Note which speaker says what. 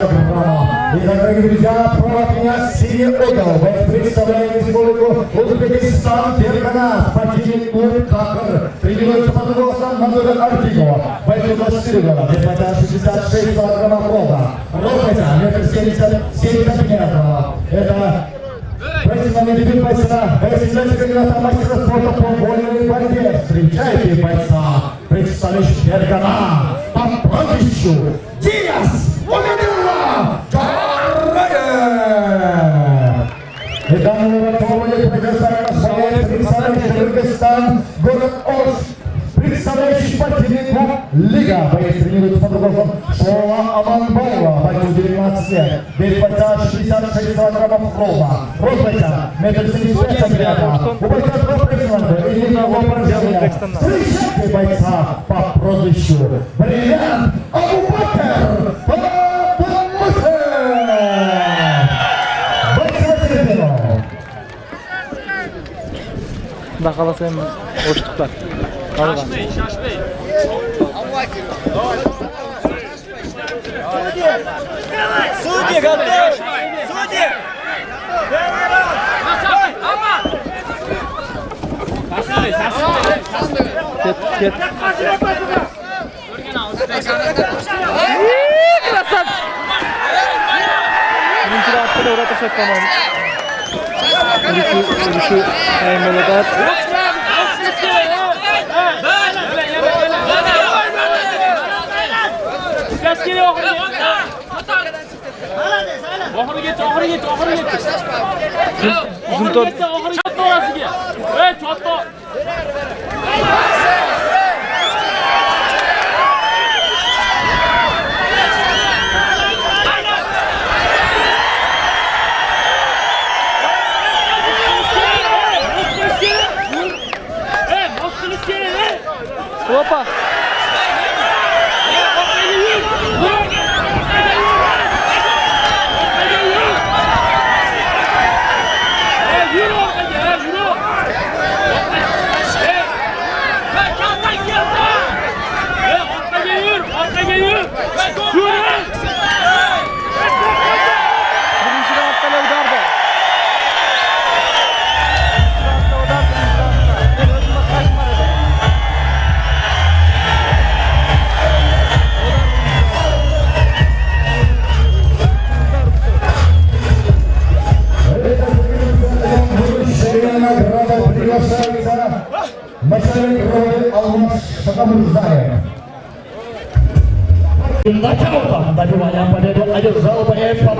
Speaker 1: Итак, дорогие друзья, противник синий угол. Представляем республику Узбекистан, Ферганас, противник клуб Хакер. Тренируется под руководством Мандура Артикова. Бойцы 24 года, вес 66 килограммов рода. Рост метр 70 метров. Это профессиональный дебют бойца. Бойцы являются кандидатом мастера спорта по вольной борьбе. Встречайте бойца, представляющий Фергана по прозвищу Диас Умедилла Караев. И данный ротовый представляющий Кыргызстан, город Ош, представляющий спортивный клуб Лига. Боец тренируется под руководством Шола Аманбаева, бойцу 19 лет, вес бойца 66 килограммов рода. Рост бойца метр 75 сантиметров. У бойца два профессиональных и одного поражения. Встречайте бойца по прозвищу Бриллиант Абубакр Памусов. Бойцы Васильевич.
Speaker 2: Да, қаласымен оштықтар.
Speaker 3: Şaşmayın.
Speaker 4: Судьи, готов! Судьи!
Speaker 2: Ket. Красавчик! Birinci rahatlığı uğratırsak tamam. Düşü Eymelet.
Speaker 3: Oxiri git.
Speaker 2: Zumtor.
Speaker 3: Chatda orasiga. Chatda.
Speaker 2: Опа!
Speaker 1: Начальник роты Алмаз Шакамурзаев. Начало добивания победу одержал боец по